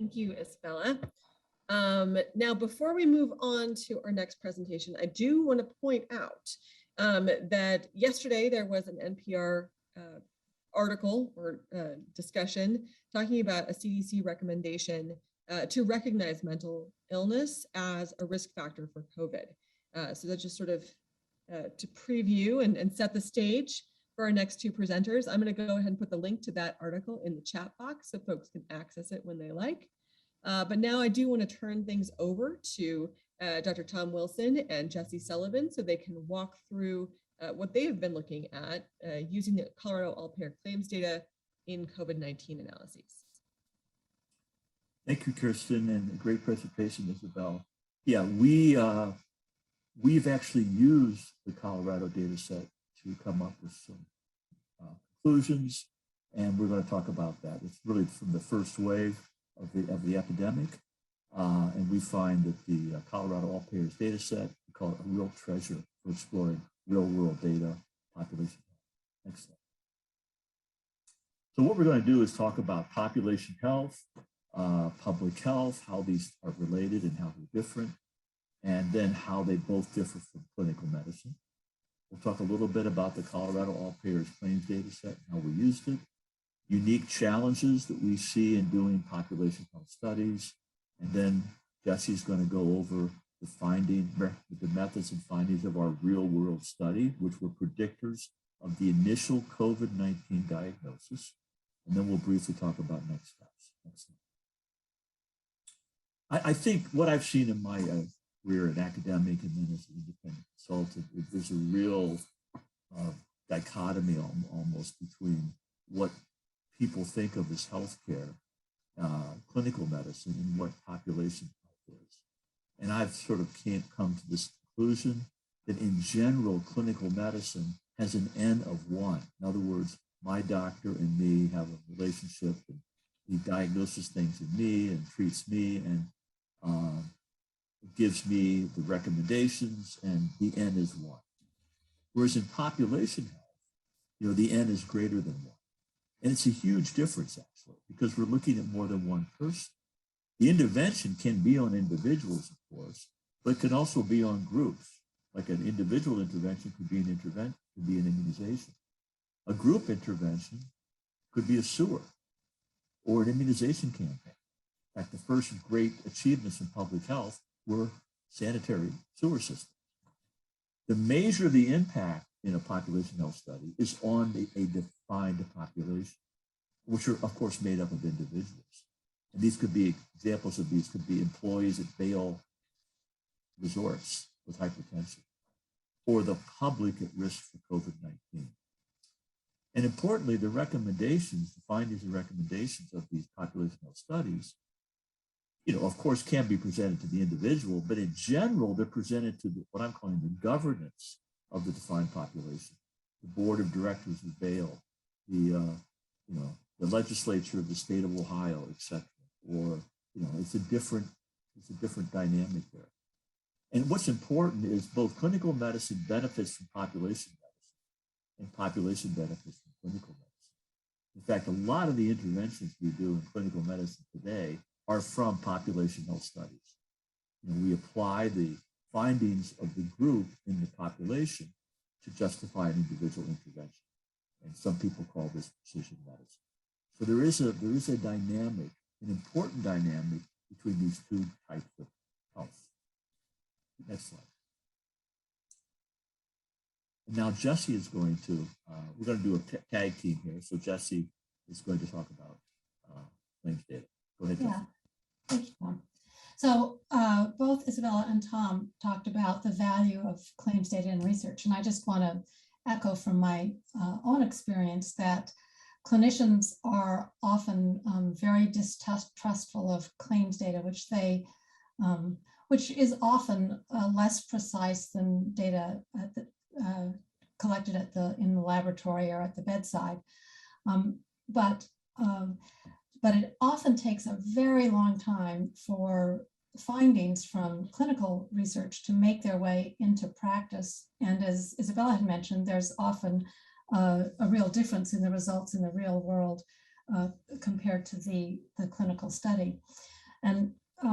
Thank you, Isabella. Now, before we move on to our next presentation, I do want to point out that yesterday there was an NPR article or discussion talking about a CDC recommendation to recognize mental illness as a risk factor for COVID. So that's just sort of to preview and set the stage for our next two presenters. I'm going to go ahead and put the link to that article in the chat box so folks can access it when they like. But now I do want to turn things over to Dr. Tom Wilson and Jesse Sullivan so they can walk through what they have been looking at using the Colorado all-payer claims data in COVID-19 analyses. Thank you, Kirsten, and a great presentation, Isabel. Yeah, we've actually used the Colorado data set to come up with some conclusions, and we're going to talk about that. It's really from the first wave of the epidemic, and we find that the Colorado all-payers data set, we call it a real treasure for exploring real-world data population. Next slide. So what we're going to do is talk about population health, public health, how these are related and how they're different, and then how they both differ from clinical medicine. We'll talk a little bit about the Colorado all-payers claims data set and how we used it, unique challenges that we see in doing population health studies, and then Jesse's going to go over the methods and findings of our real-world study, which were predictors of the initial COVID-19 diagnosis, and then we'll briefly talk about next steps. Next slide. I think what I've seen in my career as academic and then as an independent consultant, there's a real dichotomy almost between what people think of as healthcare, clinical medicine, and what population health is. And I've sort of come to this conclusion that in general, clinical medicine has an N of 1. In other words, my doctor and me have a relationship, and he diagnoses things in me and treats me and gives me the recommendations, and the N is 1. Whereas in population health, the N is greater than 1. And it's a huge difference, actually, because we're looking at more than one person. The intervention can be on individuals, of course, but can also be on groups. Like an individual intervention could be an immunization. A group intervention could be a sewer or an immunization campaign. In fact, the first great achievements in public health were sanitary sewer systems. The measure of the impact in a population health study is on a defined population, which are, of course, made up of individuals. And these could be, examples of these could be employees at Vail resorts with hypertension, or the public at risk for COVID-19. And importantly, the recommendations, the findings and recommendations of these population health studies, of course, can be presented to the individual, but in general, they're presented to what I'm calling the governance of the defined population, the board of directors of Vail, the legislature of the state of Ohio, et cetera. Or, it's a different dynamic there. And what's important is both clinical medicine benefits from population medicine and population benefits from clinical medicine. In fact, a lot of the interventions we do in clinical medicine today are from population health studies. We apply the findings of the group in the population to justify an individual intervention. And some people call this precision medicine. So there is a dynamic, an important dynamic between these two types of health. Next slide. And now Jesse is going to, we're going to do a tag team here. So Jesse is going to talk about claims data. Go ahead, Jesse. Yeah, thank you, Tom. So both Isabella and Tom talked about the value of claims data and research. And I just want to echo from my own experience that clinicians are often very distrustful of claims data, which is often less precise than data collected in the laboratory or at the bedside. But it often takes a very long time for findings from clinical research to make their way into practice. And as Isabella had mentioned, there's often a real difference in the results in the real world compared to the clinical study. And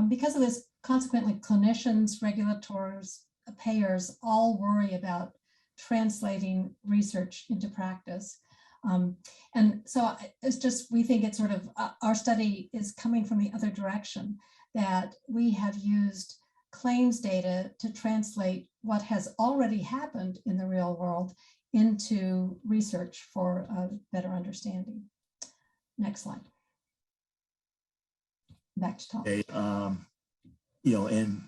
because of this, consequently, clinicians, regulators, payers all worry about translating research into practice. And so it's just, we think it's sort of, our study is coming from the other direction, that we have used claims data to translate what has already happened in the real world into research for a better understanding. Next slide. Back to Tom. Okay, you know, and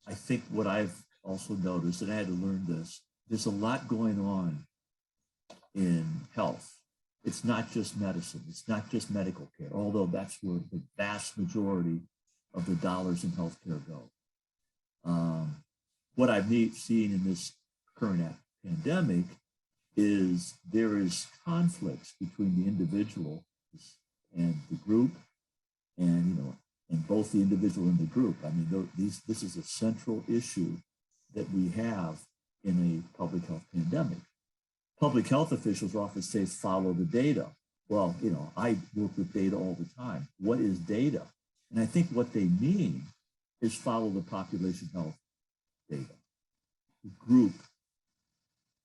I think what I've also noticed, and I had to learn this, there's a lot going on in health. It's not just medicine, it's not just medical care, although that's where the vast majority of the dollars in healthcare go. What I've seen in this current pandemic is there is conflicts between the individual and the group, and you know, and both the individual and the group. I mean, this is a central issue that we have in a public health pandemic. Public health officials often say, follow the data. Well, you know, I work with data all the time. What is data? And I think what they mean is follow the population health data. The group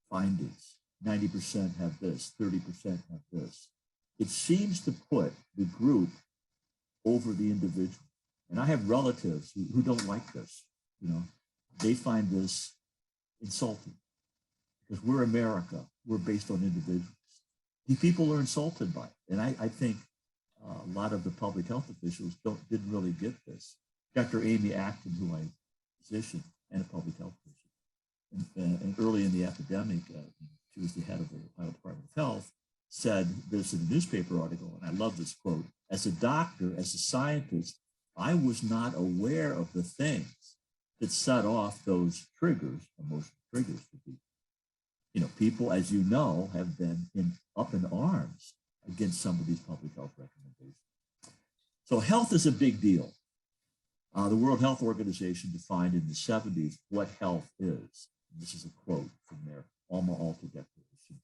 findings, 90% have this, 30% have this. It seems to put the group over the individual. And I have relatives who don't like this. You know, they find this insulting because we're America. We're based on individuals. The people are insulted by it. And I think a lot of the public health officials didn't really get this. Dr. Amy Acton, who I physician and a public health official, and early in the epidemic, she was the head of the Ohio Department of Health, said this in a newspaper article, and I love this quote: as a doctor, as a scientist, I was not aware of the things that set off those triggers, emotional triggers for people. You know, people, as you know, have been up in arms against some of these public health recommendations. So health is a big deal. The World Health Organization defined in the 70s what health is. This is a quote from their Alma Ata Declaration.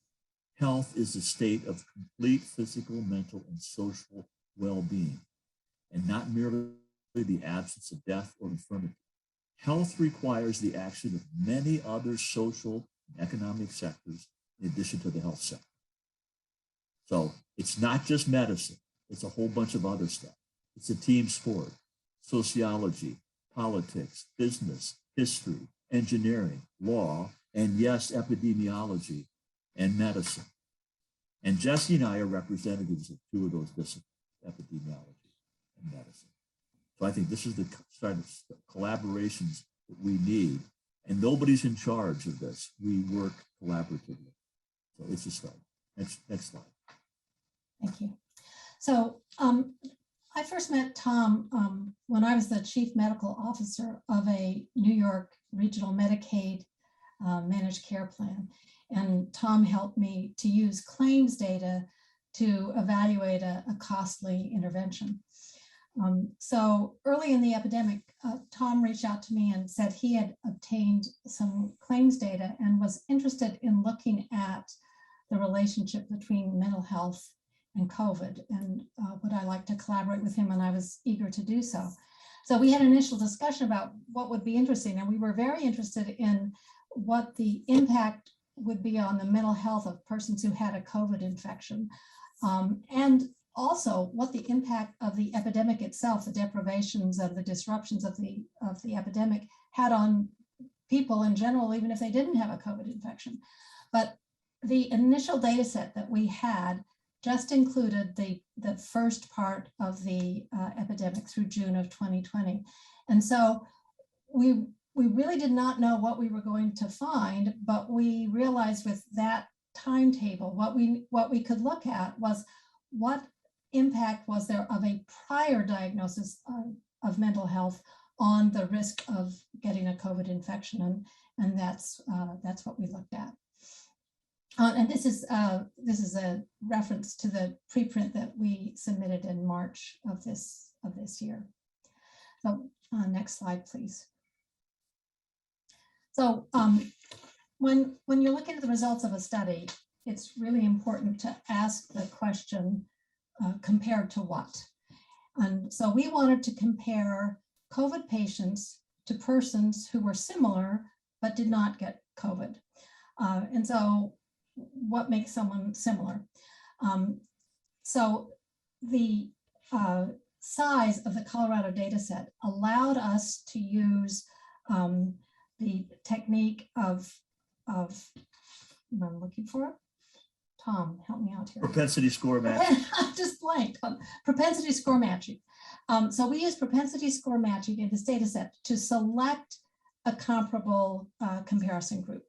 Health is a state of complete physical, mental, and social well-being, and not merely the absence of death or infirmity. Health requires the action of many other social and economic sectors in addition to the health sector. So it's not just medicine, it's a whole bunch of other stuff. It's a team sport, sociology, politics, business, history, engineering, law, and yes, epidemiology and medicine. And Jesse and I are representatives of two of those disciplines, epidemiology and medicine. So I think this is the start of collaborations that we need, and nobody's in charge of this. We work collaboratively. So it's a start. Next slide. Thank you. So I first met Tom when I was the chief medical officer of a New York regional Medicaid managed care plan. And Tom helped me to use claims data to evaluate a costly intervention. So early in the epidemic, Tom reached out to me and said he had obtained some claims data and was interested in looking at the relationship between mental health and COVID, and would I like to collaborate with him, and I was eager to do so. So we had an initial discussion about what would be interesting, and we were very interested in what the impact would be on the mental health of persons who had a COVID infection, and also what the impact of the epidemic itself, the deprivations and the disruptions of the epidemic had on people in general, even if they didn't have a COVID infection. But the initial data set that we had just included the first part of the epidemic through June of 2020. And so we really did not know what we were going to find, but we realized with that timetable, what we could look at was what impact was there of a prior diagnosis of mental health on the risk of getting a COVID infection, and that's what we looked at. And this is a reference to the preprint that we submitted in March of this year. So next slide, please. So when you're looking at the results of a study, it's really important to ask the question, compared to what? And so we wanted to compare COVID patients to persons who were similar but did not get COVID. And so what makes someone similar? So the size of the Colorado data set allowed us to use the technique of I'm looking for it. Tom, help me out here. Propensity score matching. I just blanked on propensity score matching. So we use propensity score matching in this data set to select a comparable comparison group.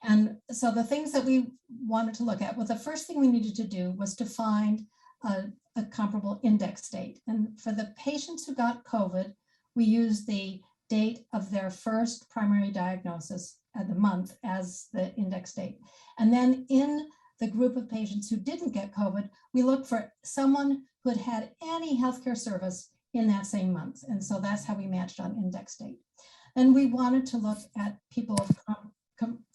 And so the things that we wanted to look at, well, the first thing we needed to do was to find a comparable index date. And for the patients who got COVID, we used the date of their first primary diagnosis at the month as the index date. And then in the group of patients who didn't get COVID, we looked for someone who had had any healthcare service in that same month. And so that's how we matched on index date. And we wanted to look at people of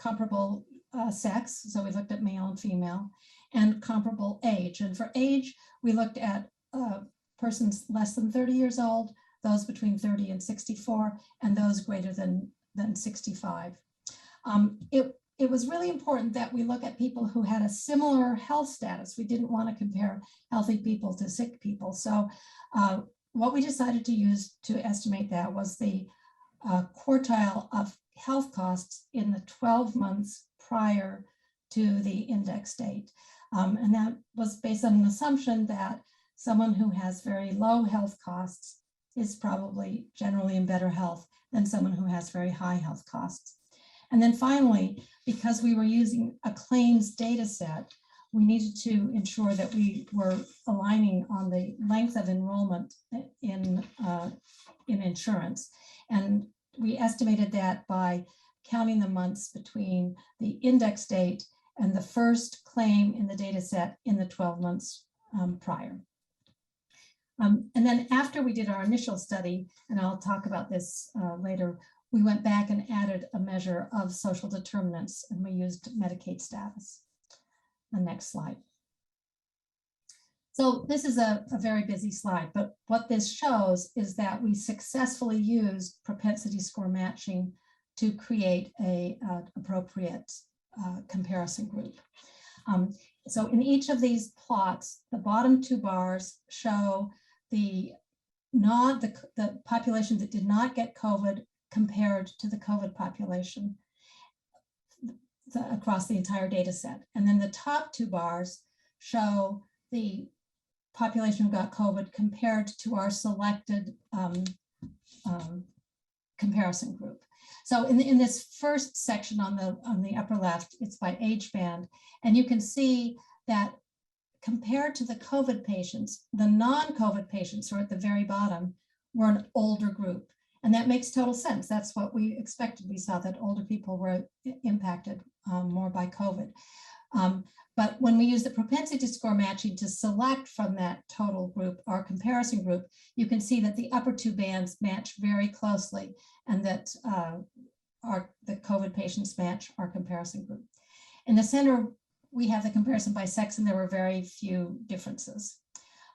comparable sex. So we looked at male and female, and comparable age. And for age, we looked at persons less than 30 years old, those between 30 and 64, and those greater than 65. It was really important that we look at people who had a similar health status. We didn't want to compare healthy people to sick people. So what we decided to use to estimate that was the quartile of health costs in the 12 months prior to the index date. And that was based on an assumption that someone who has very low health costs is probably generally in better health than someone who has very high health costs. And then finally, because we were using a claims data set, we needed to ensure that we were aligning on the length of enrollment in insurance. And we estimated that by counting the months between the index date and the first claim in the data set in the 12 months prior. And then after we did our initial study, and I'll talk about this later, we went back and added a measure of social determinants, and we used Medicaid status. The next slide. So this is a very busy slide, but what this shows is that we successfully used propensity score matching to create a appropriate comparison group. So in each of these plots, the bottom two bars show the population that did not get COVID compared to the COVID population across the entire data set. And then the top two bars show the population who got COVID compared to our selected comparison group. So in this first section on the upper left, it's by age band, and you can see that compared to the COVID patients, the non-COVID patients who are at the very bottom were an older group. And that makes total sense. That's what we expected. We saw that older people were impacted more by COVID. But when we use the propensity score matching to select from that total group, our comparison group, you can see that the upper two bands match very closely, and that the COVID patients match our comparison group. In the center, we have the comparison by sex, and there were very few differences.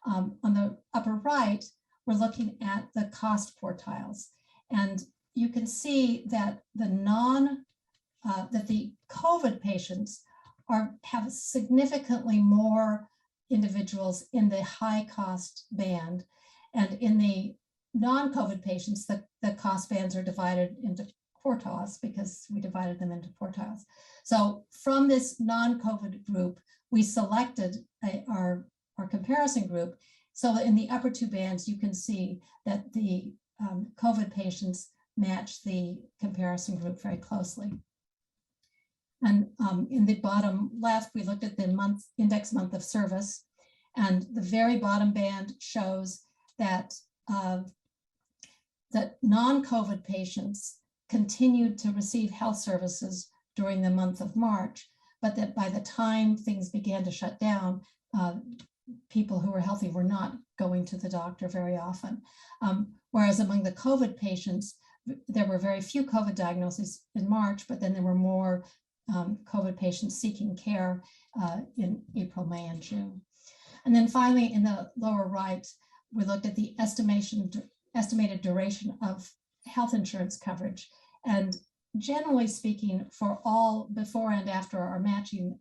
On the upper right, we're looking at the cost quartiles, and you can see that the COVID patients have significantly more individuals in the high cost band, and in the non-COVID patients, the cost bands are divided into quartiles because we divided them into quartiles. So from this non-COVID group, we selected our comparison group. So in the upper two bands, you can see that the COVID patients match the comparison group very closely. And in the bottom left, we looked at the index month of service, and the very bottom band shows that that non-COVID patients continued to receive health services during the month of March, but that by the time things began to shut down, people who were healthy were not going to the doctor very often. Whereas among the COVID patients, there were very few COVID diagnoses in March, but then there were more COVID patients seeking care in April, May, and June. And then finally, in the lower right, we looked at the estimated duration of health insurance coverage. And generally speaking, for all before and after our matching,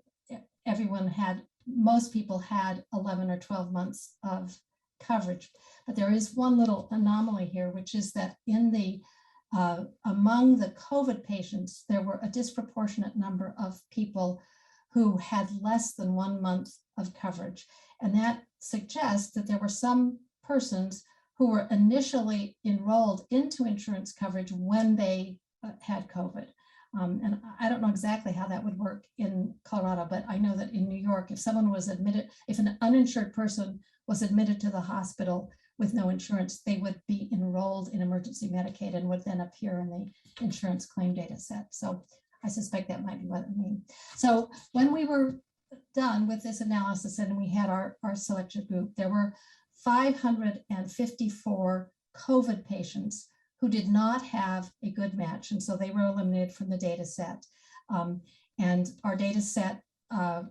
most people had 11 or 12 months of coverage. But there is one little anomaly here, which is that in the among the COVID patients, there were a disproportionate number of people who had less than 1 month of coverage. And that suggests that there were some persons who were initially enrolled into insurance coverage when they had COVID. And I don't know exactly how that would work in Colorado, but I know that in New York, if someone was admitted, if an uninsured person was admitted to the hospital with no insurance, they would be enrolled in emergency Medicaid and would then appear in the insurance claim data set. So I suspect that might be what I mean. So when we were done with this analysis and we had our selected group, there were 554 COVID patients who did not have a good match. And so they were eliminated from the data set. And our data set, our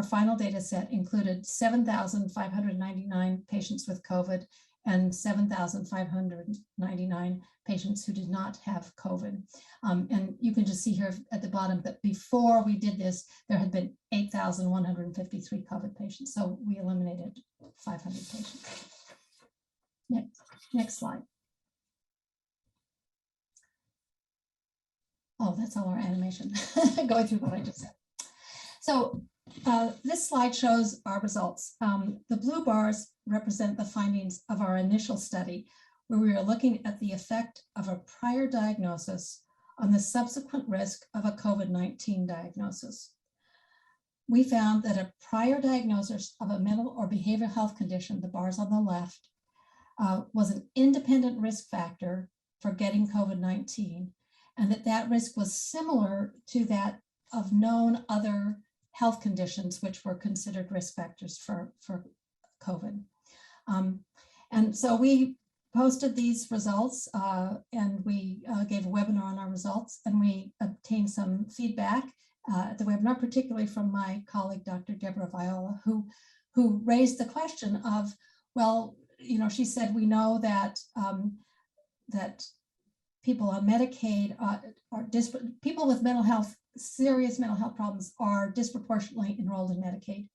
final data set included 7,599 patients with COVID and 7,599 patients who did not have COVID. And you can just see here at the bottom that before we did this, there had been 8,153 COVID patients. So we eliminated 500 patients. Next slide. Oh, that's all our animation, going through what I just said. So this slide shows our results. The blue bars represent the findings of our initial study, where we were looking at the effect of a prior diagnosis on the subsequent risk of a COVID-19 diagnosis. We found that a prior diagnosis of a mental or behavioral health condition, the bars on the left, was an independent risk factor for getting COVID-19, and that risk was similar to that of known other health conditions which were considered risk factors for COVID. And so we posted these results and we gave a webinar on our results, and we obtained some feedback at the webinar, particularly from my colleague, Dr. Deborah Viola, who raised the question of, well, you know, she said, we know that that people on Medicaid people with mental health, serious mental health problems are disproportionately enrolled in Medicaid.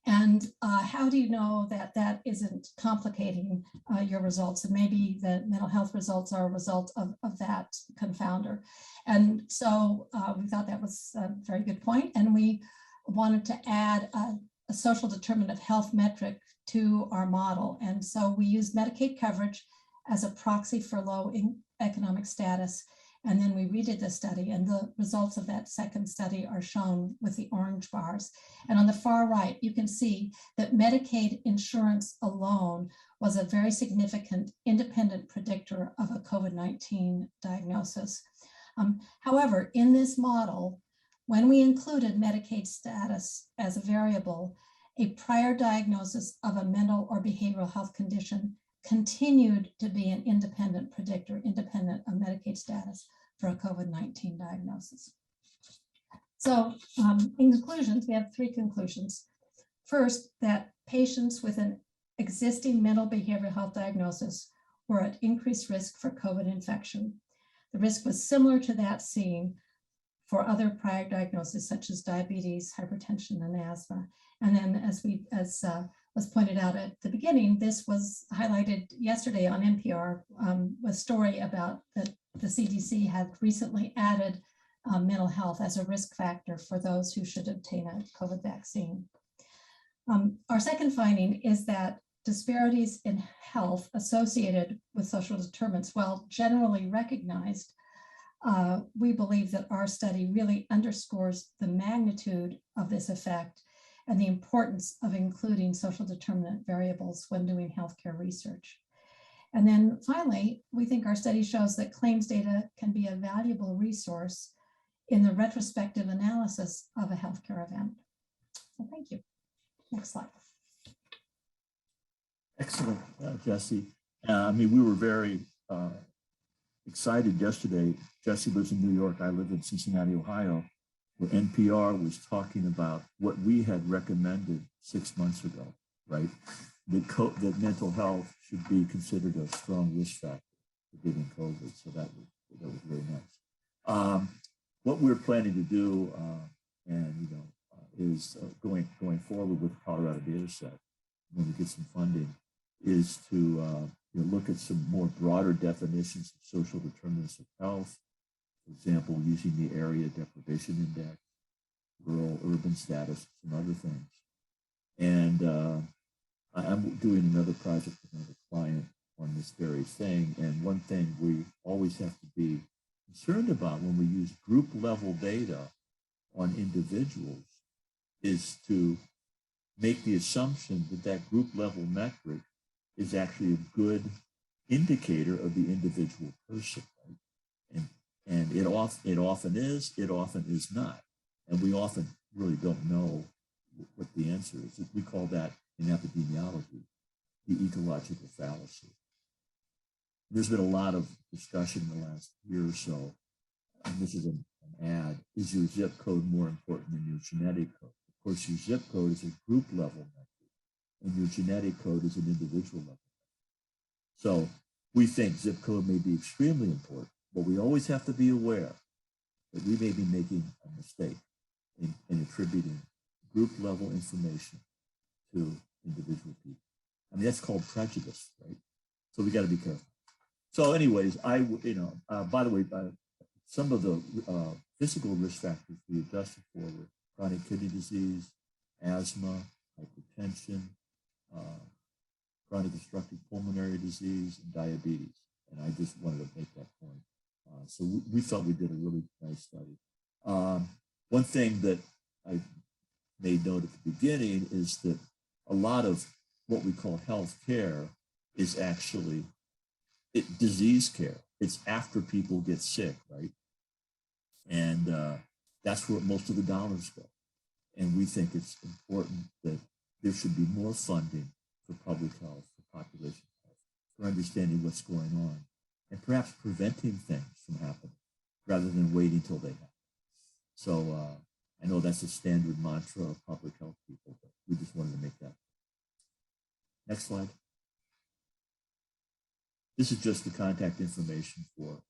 And how do you know that that isn't complicating your results? And maybe the mental health results are a result of that confounder. And so we thought that was a very good point. And we wanted to add a social determinant of health metric to our model. And so we used Medicaid coverage as a proxy for low economic status. And then we redid the study, and the results of that second study are shown with the orange bars. And on the far right, you can see that Medicaid insurance alone was a very significant independent predictor of a COVID-19 diagnosis. However, in this model, when we included Medicaid status as a variable, a prior diagnosis of a mental or behavioral health condition continued to be an independent predictor, independent of Medicaid status for a COVID-19 diagnosis. So in conclusions, we have three conclusions. First, that patients with an existing mental behavioral health diagnosis were at increased risk for COVID infection. The risk was similar to that seen for other prior diagnoses such as diabetes, hypertension, and asthma. And then as was pointed out at the beginning, this was highlighted yesterday on NPR, a story about that the CDC had recently added mental health as a risk factor for those who should obtain a COVID vaccine. Our second finding is that disparities in health associated with social determinants, while generally recognized, we believe that our study really underscores the magnitude of this effect and the importance of including social determinant variables when doing healthcare research. And then finally, we think our study shows that claims data can be a valuable resource in the retrospective analysis of a healthcare event. So thank you. Next slide. Excellent, Jessie. I mean, we were very excited yesterday. Jessie lives in New York. I live in Cincinnati, Ohio, where NPR was talking about what we had recommended 6 months ago, right? That mental health should be considered a strong risk factor for giving COVID. So that was very nice. What we're planning to do, is going forward with the Colorado data set when we get some funding, is to look at some more broader definitions of social determinants of health. For example, using the area deprivation index, rural urban status, some other things. And I'm doing another project with another client on this very thing. And one thing we always have to be concerned about when we use group level data on individuals is to make the assumption that that group level metric is actually a good indicator of the individual person, right? And it often is, it often is not. And we often really don't know what the answer is. We call that in epidemiology the ecological fallacy. There's been a lot of discussion in the last year or so, and this is an ad, is your zip code more important than your genetic code? Of course, your zip code is a group level metric, and your genetic code is an individual level metric. So we think zip code may be extremely important, but we always have to be aware that we may be making a mistake in attributing group level information to individual people. I mean, that's called prejudice, right? So we got to be careful. So anyways, by the way, some of the physical risk factors we adjusted for were chronic kidney disease, asthma, hypertension, chronic obstructive pulmonary disease, and diabetes. And I just wanted to make that point. So we felt we did a really nice study. One thing that I made note at the beginning is that a lot of what we call health care is actually disease care. It's after people get sick, right? And that's where most of the dollars go. And we think it's important that there should be more funding for public health, for population health, for understanding what's going on, and perhaps preventing things from happening rather than waiting till they happen. So I know that's a standard mantra of public health people, but we just wanted to make that. Next slide. This is just the contact information for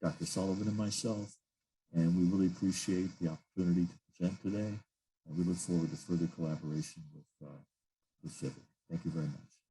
Dr. Sullivan and myself, and we really appreciate the opportunity to present today, and we look forward to further collaboration with CIVHC. Thank you very much.